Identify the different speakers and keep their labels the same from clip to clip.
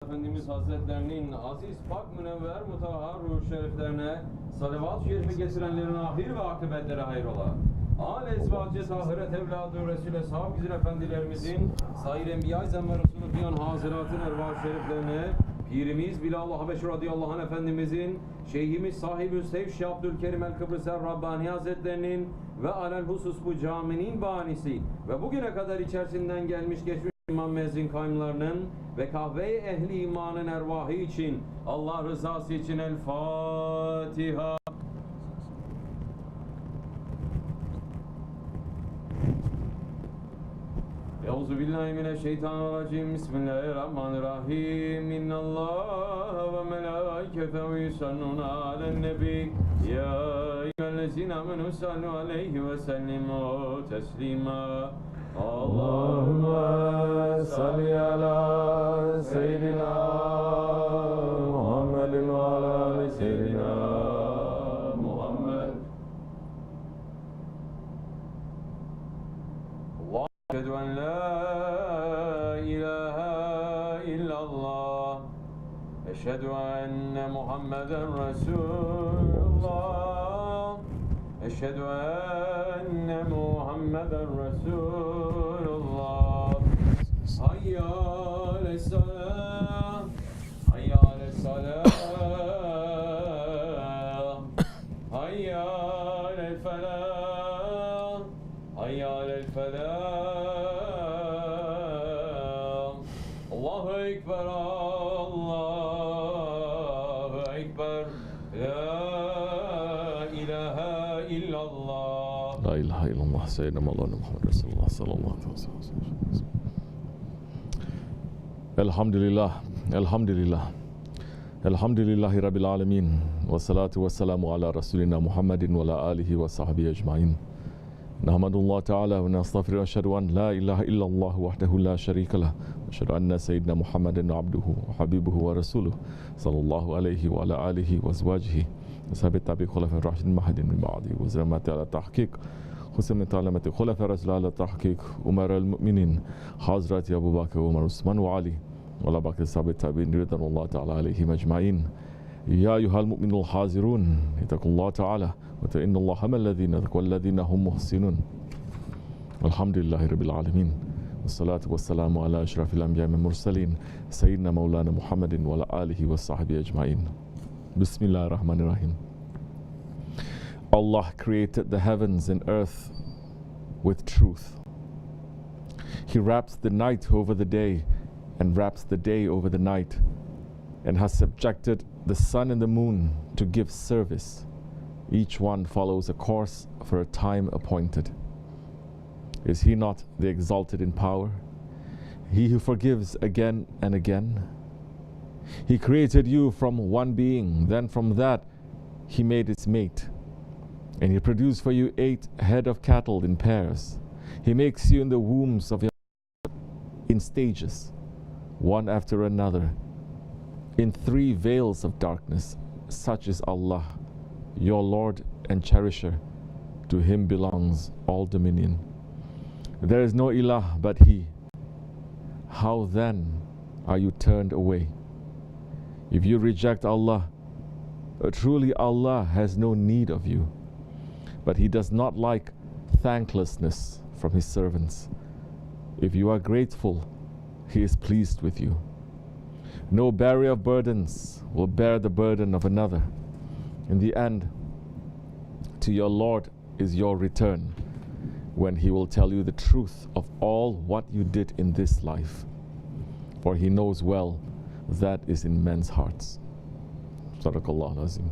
Speaker 1: Efendimiz Hazretlerinin aziz, pak, münevver, mutahhar ruh şeriflerine salavat-ı şerifi getirenlerin ahir ve akıbetleri hayrola. Âl-i ezvacı tahiret evladı Resul-i Eshab güzil efendilerimizin sair enbiya-i zemmerusunu duyan haziratın ervah şeriflerine Pirimiz Bilal-ı Habeşi radıyallahu anh Efendimizin, Şeyhimiz sahibi Sevş Abdülkerim el-Kıbrıser Rabbani Hazretlerinin ve alelhusus bu caminin banisi ve bugüne kadar içerisinden gelmiş geçmiş İmam Müezzin kaymlarının ve kahve-i ehli imanın ervahı için Allah rızası için El Fatiha. Euzubillahimineşşeytanirracim. Bismillahirrahmanirrahim. İnnallâhe ve melâiketehu yusallûne alen-nebi. Ya eyyühellezîne amenû sallu aleyhi ve sellimû teslîmâ. Allahümme salli ala seyyidina Muhammedin ve ala ali seyyidina Muhammed. Allah eşhedü en la ilahe illallah. Eşhedü enne Muhammeden Resulullah. Eşhedü enne Muhammeden Resulullah. Hayya ale's-salâh. Hayya ale's-salâh. Hayya alel-felâh. Hayya alel-felâh. Allahu Ekber, Allahu Ekber. La ilahe illallah.
Speaker 2: La ilahe illallah seyyidina Mevlana Muhammed Resulullah sallallahu aleyhi ve sellem. Elhamdülillah, elhamdülillah. Elhamdülillahi Rabbil alemin. Ve salatu ve selamu ala Resulina Muhammedin ve ala alihi ve sahbihi ecmain. Nahmadullah Teala ve nestağfiru ve eşhedü en la ilahe illallah vahdehu la şerike leh. Ve eşhedü enne seyyidina Muhammeden abduhu ve habibuhu ve resuluhu sallallahu aleyhi ve ala alihi ve ezvacihi ve sahabe tabi khulafe raşidin mahedin min ba'di ve zirmeti ala tahkik Hüseyin talemeti khulafe rasul ala tahkik Umar el-Mu'minin Hazreti Ebu Bakır, Umar, Osman ve Ali ve ala bakır sahabe tabi'in ridvanullah Teala aleyhim ecmain. Ya eyyuhel mu'minul hazirun itakullah Teala ve teinnallaha mellezine vellezine hum muhsinun. Elhamdülillahi Rabbil alemin. Vessalatu vesselamu ala eşrafil enbiya ve murselin seyyidina Mevlana Muhammedin ve ala alihi ve sahbihi ecmain. Bismillahirrahmanirrahim. Allah created the heavens and earth with truth. He wraps the night over the day and wraps the day over the night, and has subjected the sun and the moon to give service. Each one follows a course for a time appointed. Is he not the exalted in power? He who forgives again and again? He created you from one being, then from that he made its mate. And he produced for you 8 head of cattle in pairs. He makes you in the wombs of your in stages, one after another, in 3 veils of darkness. Such is Allah, your Lord and Cherisher. To him belongs all dominion. There is no ilah but he. How then are you turned away? If you reject Allah, truly Allah has no need of you, but he does not like thanklessness from his servants. If you are grateful, he is pleased with you. No bearer of burdens will bear the burden of another. In the end, to your Lord is your return, when he will tell you the truth of all what you did in this life. For he knows well that is in men's hearts. Sadaqallahu al-Azim.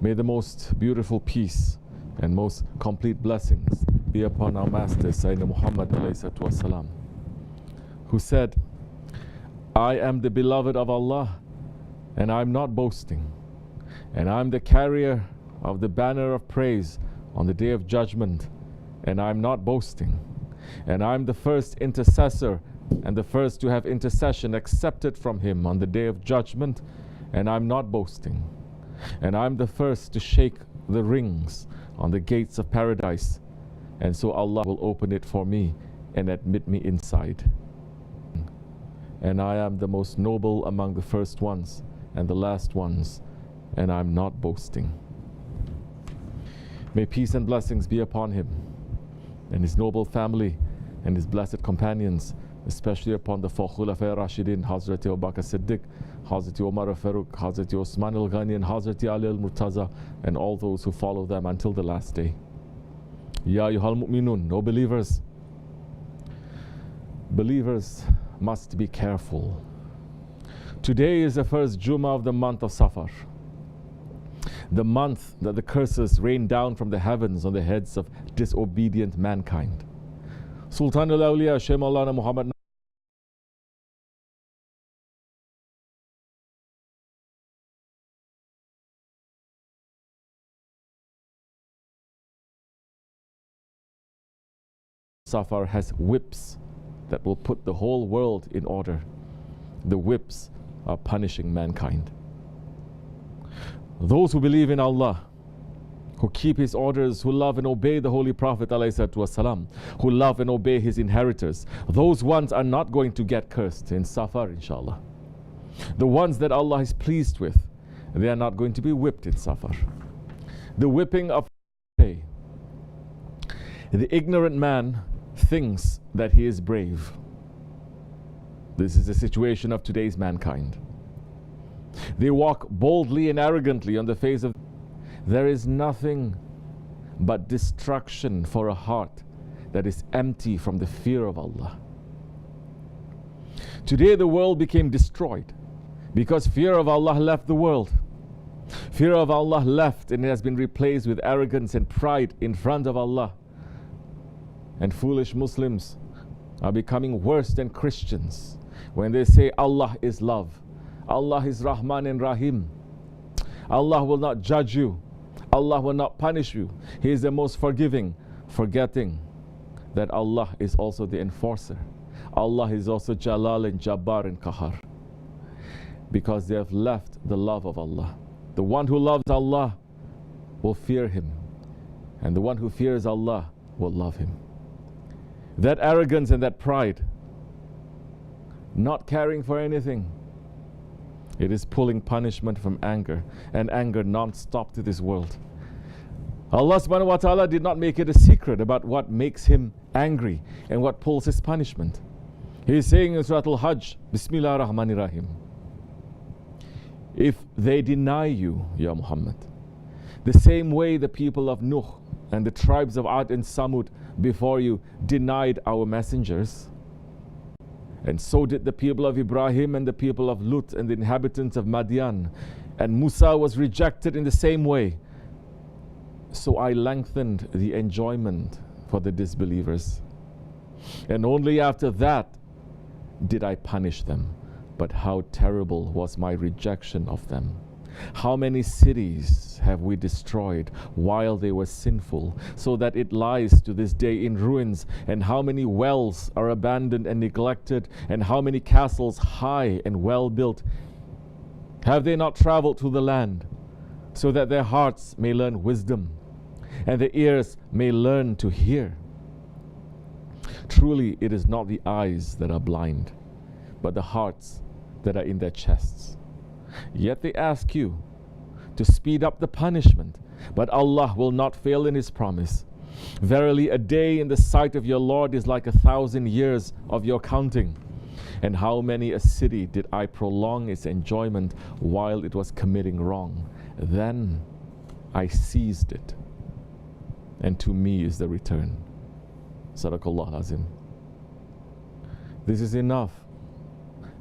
Speaker 2: May the most beautiful peace and most complete blessings be upon our Master Sayyidina Muhammad ﷺ, who said, I am the beloved of Allah, and I am not boasting, and I am the carrier of the banner of praise on the day of judgment, and I am not boasting, and I am the first intercessor and the first to have intercession accepted from him on the day of judgment, and I am not boasting, and I am the first to shake the rings on the gates of paradise, and so Allah will open it for me and admit me inside. and I am the most noble among the first ones and the last ones, and I'm not boasting. May peace and blessings be upon him and his noble family and his blessed companions, especially upon the four Khulafai Rashidin, Hazrat Abu Bakr Siddiq, Hazrat Umar Faruq, Hazrat Osman al-Ghani, and Hazrat Ali al-Murtaza, and all those who follow them until the last day. Ya ayyuhal mu'minun, O believers. Believers must be careful. Today is the first Jummah of the month of Safar, the month that the curses rain down from the heavens on the heads of disobedient mankind. Sultan al-Awliya Shaykh Maulana Muhammad Safar has whips that will put the whole world in order. The whips are punishing mankind. Those who believe in Allah, who keep His orders, who love and obey the Holy Prophet ﷺ, who love and obey his inheritors, those ones are not going to get cursed in Safar, inshallah. The ones that Allah is pleased with, they are not going to be whipped in Safar. The whipping of the ignorant man thinks that he is brave. This is the situation of today's mankind. They walk boldly and arrogantly on the face of. There is nothing but destruction for a heart that is empty from the fear of Allah. Today the world became destroyed because fear of Allah left the world. Fear of Allah left, and it has been replaced with arrogance and pride in front of Allah. And foolish Muslims are becoming worse than Christians when they say Allah is love, Allah is Rahman and Rahim, Allah will not judge you, Allah will not punish you, He is the most forgiving, forgetting that Allah is also the enforcer. Allah is also Jalal and Jabbar and Qahar, because they have left the love of Allah. The one who loves Allah will fear Him, and the one who fears Allah will love Him. That arrogance and that pride, not caring for anything, it is pulling punishment from anger, and anger non-stop to this world. Allah subhanahu wa ta'ala did not make it a secret about what makes Him angry and what pulls His punishment. He is saying in Surah Al-Hajj, Bismillah ar-Rahman ar-Rahim, if they deny you, Ya Muhammad, the same way the people of Nuh and the tribes of Ad and Samud before you denied our messengers, and so did the people of Ibrahim and the people of Lut and the inhabitants of Madian, and Musa was rejected in the same way, so I lengthened the enjoyment for the disbelievers, and only after that did I punish them. But how terrible was my rejection of them. How many cities have we destroyed while they were sinful, so that it lies to this day in ruins? And how many wells are abandoned and neglected? And how many castles high and well built? Have they not traveled through the land, so that their hearts may learn wisdom, and their ears may learn to hear? Truly, it is not the eyes that are blind, but the hearts that are in their chests. Yet they ask you to speed up the punishment, but Allah will not fail in His promise. Verily, a day in the sight of your Lord is like 1,000 years of your counting. And how many a city did I prolong its enjoyment while it was committing wrong? Then I seized it, and to me is the return. Sadaqallah Azim. This is enough.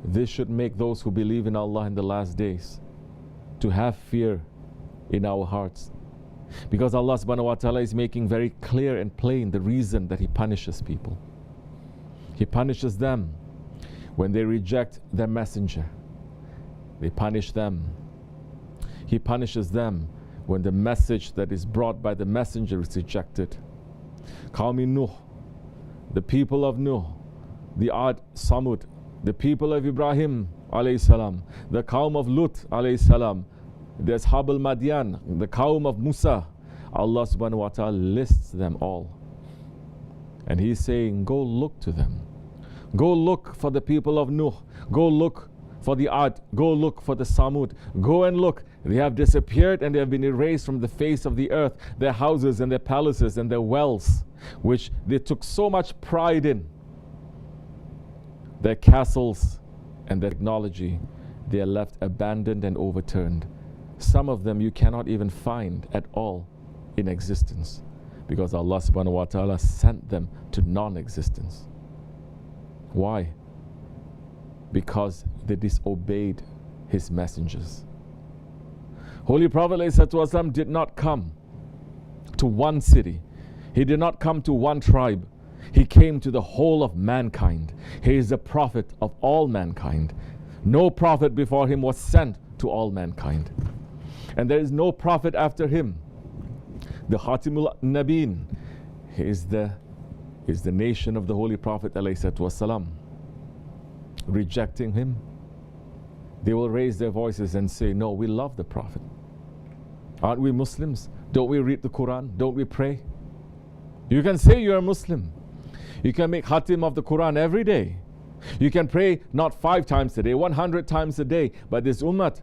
Speaker 2: This should make those who believe in Allah in the last days to have fear in our hearts, because Allah subhanahu wa ta'ala is making very clear and plain the reason that He punishes people. He punishes them when they reject their messenger. They punish them. He punishes them when the message that is brought by the messenger is rejected. Qawmi Nuh, the people of Nuh, the Ad, Samud, the people of Ibrahim alayhi salam, the Qawm of Lut alayhi salam, the Ashab al-Madian, the Qawm of Musa. Allah subhanahu wa ta'ala lists them all. And He is saying, go look to them. Go look for the people of Nuh. Go look for the Ad. Go look for the Samud. Go and look. They have disappeared and they have been erased from the face of the earth. Their houses and their palaces and their wells, which they took so much pride in, their castles and their technology, they are left abandoned and overturned. Some of them you cannot even find at all in existence, because Allah subhanahu wa ta'ala sent them to non-existence. Why? Because they disobeyed his messengers. Holy Prophet ﷺ did not come to one city. He did not come to one tribe. He came to the whole of mankind. He is the prophet of all mankind. No prophet before him was sent to all mankind. And there is no prophet after him. The Khatimul Nabeen is the nation of the Holy Prophet ﷺ. Rejecting him, they will raise their voices and say, no, we love the Prophet. Aren't we Muslims? Don't we read the Quran? Don't we pray? You can say you're a Muslim. You can make khatim of the Quran every day. You can pray not 5 times a day, 100 times a day. But this ummah,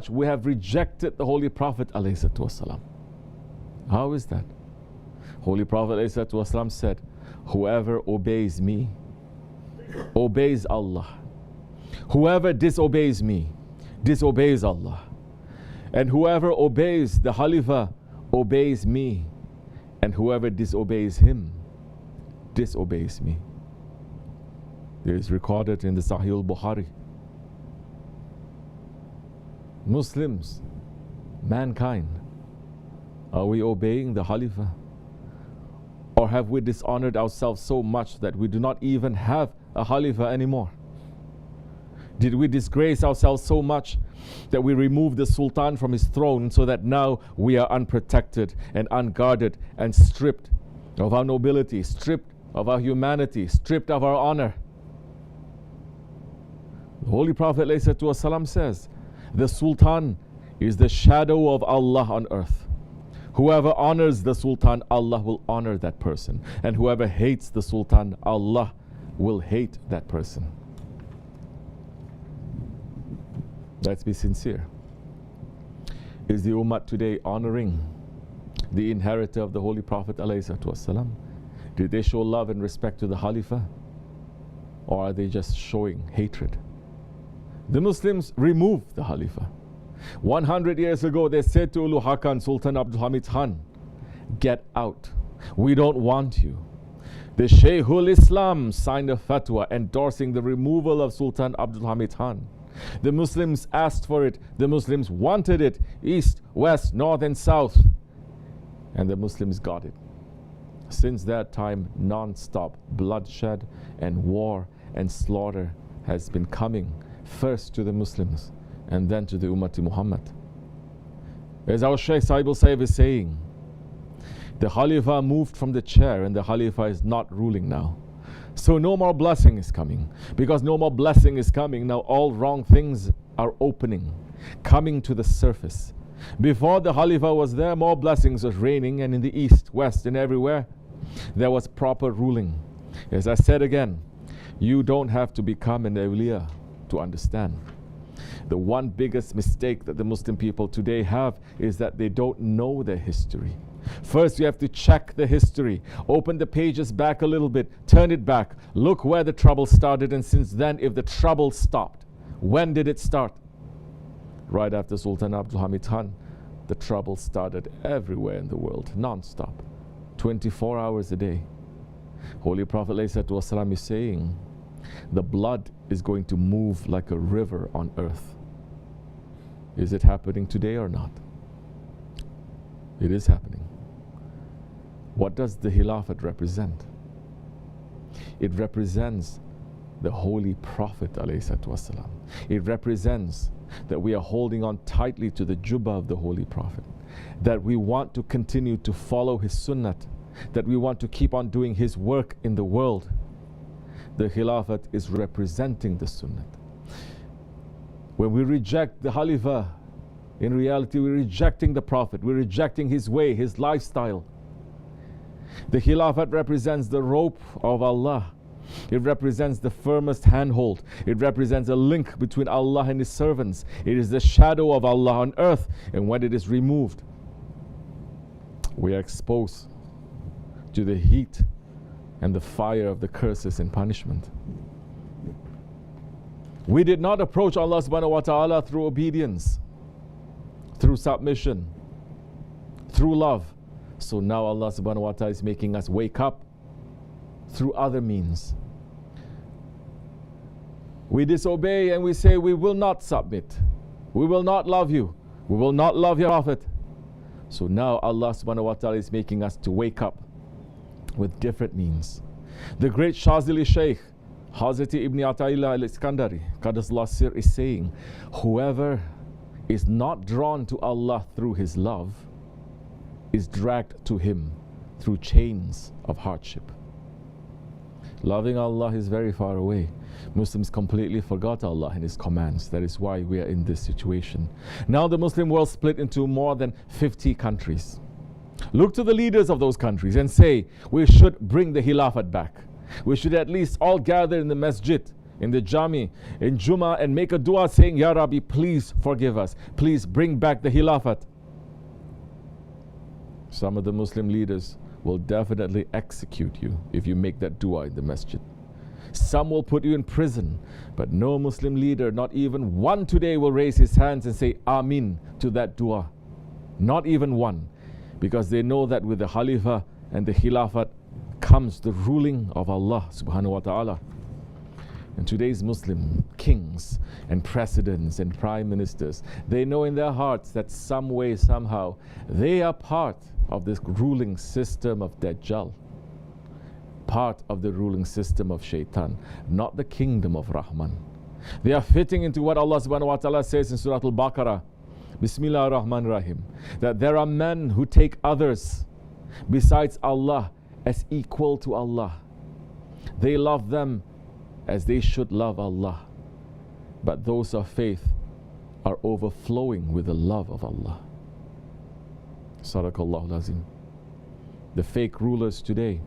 Speaker 2: we have rejected the Holy Prophet ﷺ. How is that? Holy Prophet ﷺ said, whoever obeys me, obeys Allah. Whoever disobeys me, disobeys Allah. And whoever obeys the Khalifa, obeys me. And whoever disobeys him, disobeys me. It is recorded in the Sahih al-Bukhari. Muslims, mankind, are we obeying the Khalifa? Or have we dishonored ourselves so much that we do not even have a Khalifa anymore? Did we disgrace ourselves so much that we removed the Sultan from his throne so that now we are unprotected and unguarded and stripped of our nobility, stripped of our humanity, stripped of our honor? The Holy Prophet ﷺ says, the Sultan is the shadow of Allah on earth. Whoever honors the Sultan, Allah will honor that person. And whoever hates the Sultan, Allah will hate that person. Let's be sincere. Is the Ummah today honoring the inheritor of the Holy Prophet ﷺ? Did they show love and respect to the Khalifa? Or are they just showing hatred? The Muslims removed the Khalifa. 100 years ago, they said to Ulu Hakan, Sultan Abdul Hamid Khan, get out. We don't want you. The Shaykhul Islam signed a fatwa endorsing the removal of Sultan Abdul Hamid Khan. The Muslims asked for it. The Muslims wanted it. East, west, north and south. And the Muslims got it. Since that time, non-stop bloodshed and war and slaughter has been coming first to the Muslims and then to the Ummati Muhammad. As our Shaykh Sahibul Sayyid is saying, the Khalifa moved from the chair and the Khalifa is not ruling now. So no more blessing is coming. Because no more blessing is coming, now all wrong things are opening, coming to the surface. Before the Khalifa was there, more blessings was raining, and in the east, west and everywhere, there was proper ruling. As I said again, you don't have to become an awliya to understand. The one biggest mistake that the Muslim people today have is that they don't know their history. First, you have to check the history. Open the pages back a little bit. Turn it back. Look where the trouble started, and since then, if the trouble stopped. When did it start? Right after Sultan Abdul Hamid Khan, the trouble started everywhere in the world, non-stop, 24 hours a day. Holy Prophet ﷺ is saying, the blood is going to move like a river on earth. Is it happening today or not? It is happening. What does the Khilafat represent? It represents the Holy Prophet ﷺ. It represents that we are holding on tightly to the Jubbah of the Holy Prophet, that we want to continue to follow his sunnah, that we want to keep on doing his work in the world. The Khilafat is representing the sunnah. When we reject the Khalifa, in reality we're rejecting the Prophet, we're rejecting his way, his lifestyle. The Khilafat represents the rope of Allah It represents the firmest handhold. It represents a link between Allah and His servants. It is the shadow of Allah on earth, and when it is removed, we are exposed to the heat and the fire of the curses and punishment. We did not approach Allah subhanahu wa ta'ala through obedience, through submission, through love. So now Allah subhanahu wa ta'ala is making us wake up through other means. We disobey and we say we will not submit. We will not love you. We will not love your Prophet. So now Allah subhanahu wa ta'ala is making us to wake up with different means. The great Shazili Shaykh, Hazrati Ibn Ata'illah al-Iskandari, Qadasullah Sir, is saying, whoever is not drawn to Allah through his love is dragged to Him through chains of hardship. Loving Allah is very far away. Muslims completely forgot Allah and His commands. That is why we are in this situation. Now the Muslim world split into more than 50 countries. Look to the leaders of those countries and say, we should bring the Khilafat back. We should at least all gather in the masjid, in the jami, in Jummah, and make a dua saying, Ya Rabbi, please forgive us. Please bring back the Khilafat. Some of the Muslim leaders will definitely execute you if you make that dua in the masjid. Some will put you in prison, but no Muslim leader, not even one today, will raise his hands and say Amin to that dua. Not even one. Because they know that with the Khalifa and the Khilafat comes the ruling of Allah subhanahu wa ta'ala. And today's Muslim kings and presidents and prime ministers, they know in their hearts that some way, somehow, they are part of this ruling system of Dajjal, part of the ruling system of Shaitan, not the kingdom of Rahman. They are fitting into what Allah subhanahu wa ta'ala says in Surah Al-Baqarah, Bismillah ar-Rahman ar-Rahim, that there are men who take others besides Allah as equal to Allah. They love them as they should love Allah. But those of faith are overflowing with the love of Allah. Sadaqallahu lazim. The fake rulers today,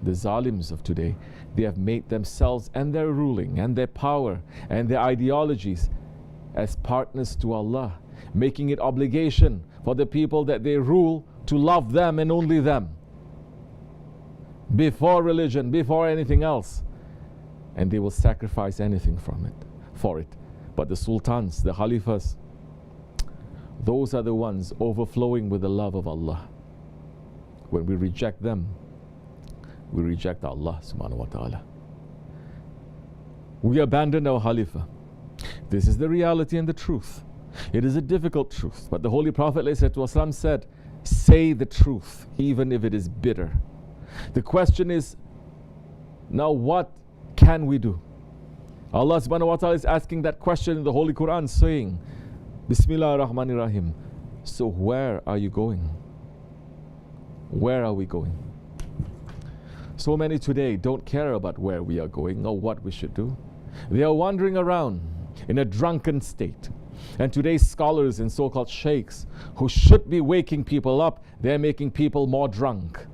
Speaker 2: the zalims of today, they have made themselves and their ruling and their power and their ideologies as partners to Allah, making it obligation for the people that they rule to love them and only them before religion, before anything else. And they will sacrifice anything for it. But the sultans, the khalifas, those are the ones overflowing with the love of Allah. When we reject them, we reject Allah subhanahu wa ta'ala. We abandon our Khalifa. This is the reality and the truth. It is a difficult truth, but the Holy Prophet ﷺ said, say the truth, even if it is bitter. The question is, now what can we do? Allah subhanahu wa ta'ala is asking that question in the Holy Quran, saying, Bismillah ar-Rahman ar-Rahim. So where are you going? Where are we going? So many today don't care about where we are going or what we should do. They are wandering around in a drunken state. And today's scholars and so-called sheikhs who should be waking people up, they're making people more drunk.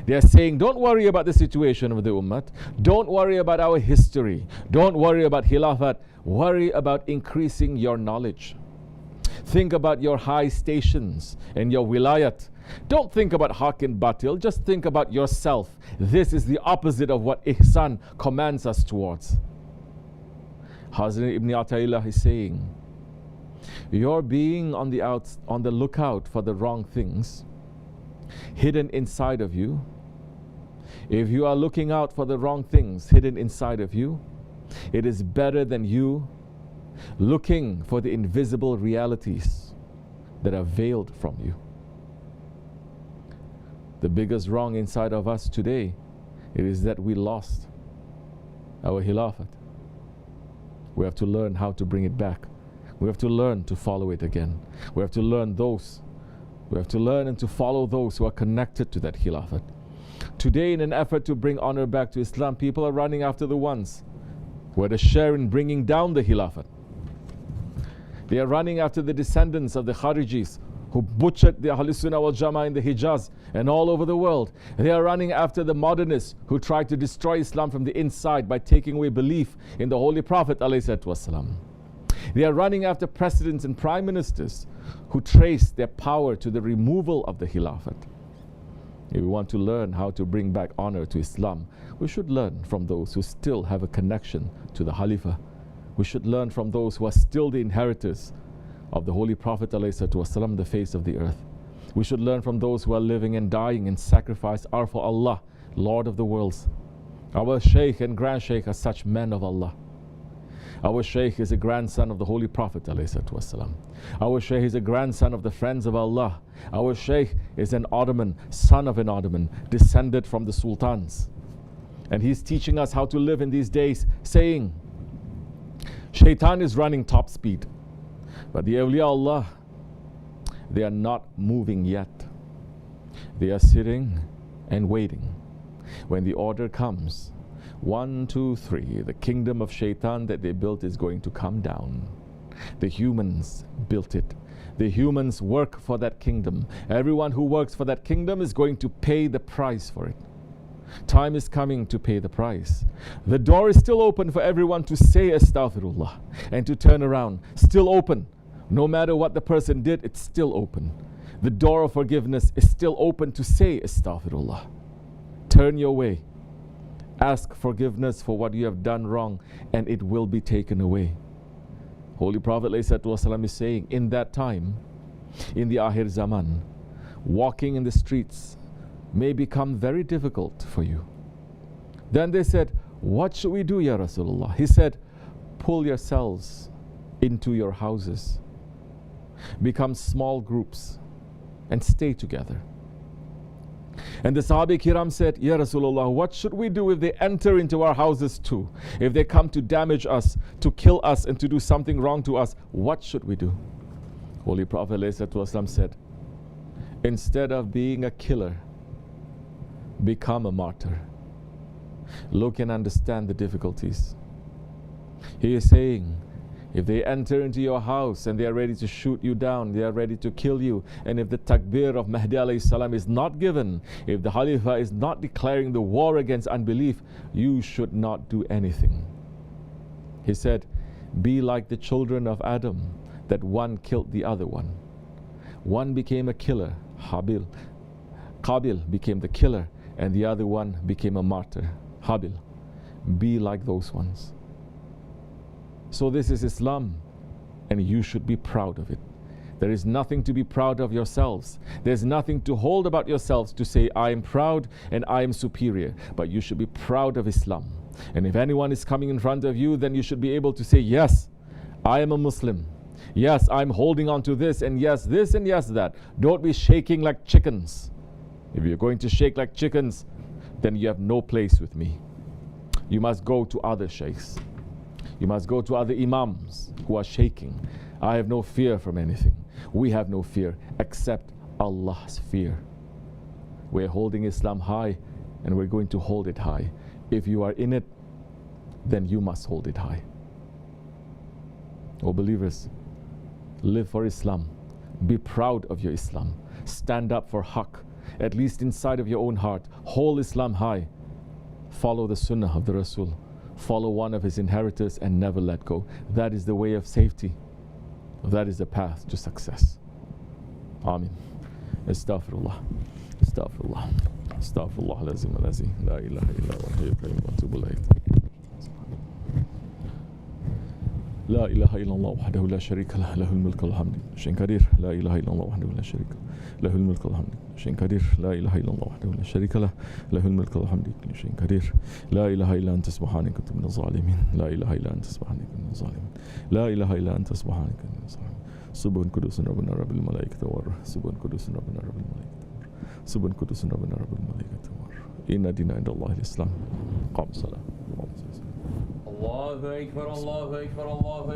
Speaker 2: They are saying, don't worry about the situation of the ummah. Don't worry about our history. Don't worry about Khilafat. Worry about increasing your knowledge. Think about your high stations and your wilayat. Don't think about haq and batil. Just think about yourself. This is the opposite of what ihsan commands us towards. Hazrat Ibn Ata'illah is saying, you're being on the lookout for the wrong things hidden inside of you. If you are looking out for the wrong things hidden inside of you, it is better than you looking for the invisible realities that are veiled from you. The biggest wrong inside of us today, it is that we lost our Khilafat. We have to learn how to bring it back. We have to learn to follow it again. We have to learn and to follow those who are connected to that Khilafat. Today, in an effort to bring honor back to Islam, people are running after the ones who had a share in bringing down the Khilafat. They are running after the descendants of the Kharijis who butchered the Ahl Sunnah wal Jama'ah in the Hijaz and all over the world. They are running after the modernists who tried to destroy Islam from the inside by taking away belief in the Holy Prophet ﷺ. They are running after presidents and prime ministers who trace their power to the removal of the Khilafat. If we want to learn how to bring back honor to Islam, we should learn from those who still have a connection to the Khalifa. We should learn from those who are still the inheritors of the Holy Prophet ﷺ, the face of the earth. We should learn from those who are living and dying in sacrifice are for Allah, Lord of the worlds. Our Shaykh and Grand Shaykh are such men of Allah. Our Shaykh is a grandson of the Holy Prophet ﷺ. Our Shaykh is a grandson of the friends of Allah. Our Shaykh is an Ottoman, son of an Ottoman, descended from the sultans. And he's teaching us how to live in these days, saying, Shaitan is running top speed, but the awliya Allah, they are not moving yet. They are sitting and waiting. When the order comes, 1, 2, 3, the kingdom of Shaitan that they built is going to come down. The humans built it. The humans work for that kingdom. Everyone who works for that kingdom is going to pay the price for it. Time is coming to pay the price. The door is still open for everyone to say astaghfirullah and to turn around. Still open. No matter what the person did, it's still open. The door of forgiveness is still open to say astaghfirullah. Turn your way. Ask forgiveness for what you have done wrong, and it will be taken away. Holy Prophet ﷺ is saying, in that time, in the Akhir Zaman, walking in the streets may become very difficult for you. Then they said, what should we do, Ya Rasulullah? He said, pull yourselves into your houses, become small groups, and stay together. And the Sahaba Kiram said, Ya Rasulullah, what should we do if they enter into our houses too? If they come to damage us, to kill us, and to do something wrong to us, what should we do? Holy Prophet ﷺ said, instead of being a killer, become a martyr. Look and understand the difficulties. He is saying, if they enter into your house and they are ready to shoot you down, they are ready to kill you, and if the takbir of Mahdi alayhi salam is not given, if the Khalifa is not declaring the war against unbelief, you should not do anything. He said, be like the children of Adam, that one killed the other one. One became a killer, Qabil became the killer, and the other one became a martyr, Habil. Be like those ones. So this is Islam, and you should be proud of it. There is nothing to be proud of yourselves. There's nothing to hold about yourselves to say, I am proud and I am superior. But you should be proud of Islam. And if anyone is coming in front of you, then you should be able to say, yes, I am a Muslim. Yes, I'm holding on to this, and yes, this, and yes, that. Don't be shaking like chickens. If you're going to shake like chickens, then you have no place with me. You must go to other sheikhs. You must go to other imams who are shaking. I have no fear from anything. We have no fear except Allah's fear. We're holding Islam high, and we're going to hold it high. If you are in it, then you must hold it high. Oh believers, live for Islam. Be proud of your Islam. Stand up for haqq, at least inside of your own heart. Hold Islam high. Follow the sunnah of the Rasul. Follow one of his inheritors and never let go. That is the way of safety. That is the path to success. Amin. Astaghfirullah. Astaghfirullah. Astaghfirullah lazim alazi. La ilaha illa wa hiya qayyum wa atubu ilayh. لا إله إلا الله وحده لا شريك له له الملك والحمد شيء كبير لا إله إلا الله وحده لا شريك له الملك والحمد شيء كبير لا إله إلا الله وحده لا شريك له له الملك والحمد شيء كبير لا إله إلا أنت سبحانك كنت من الظالمين لا إله إلا أنت سبحانك كنت من الظالمين لا إله إلا أنت سبحانك كنت من الظالمين سبحان قدوس ربنا رب الملائكة والروح سبحان قدوس ربنا رب الملائكة سبحان قدوس ربنا رب الملائكة والروح إن دين عند الله الإسلام قام الصلاة
Speaker 1: الله أكبر الله أكبر الله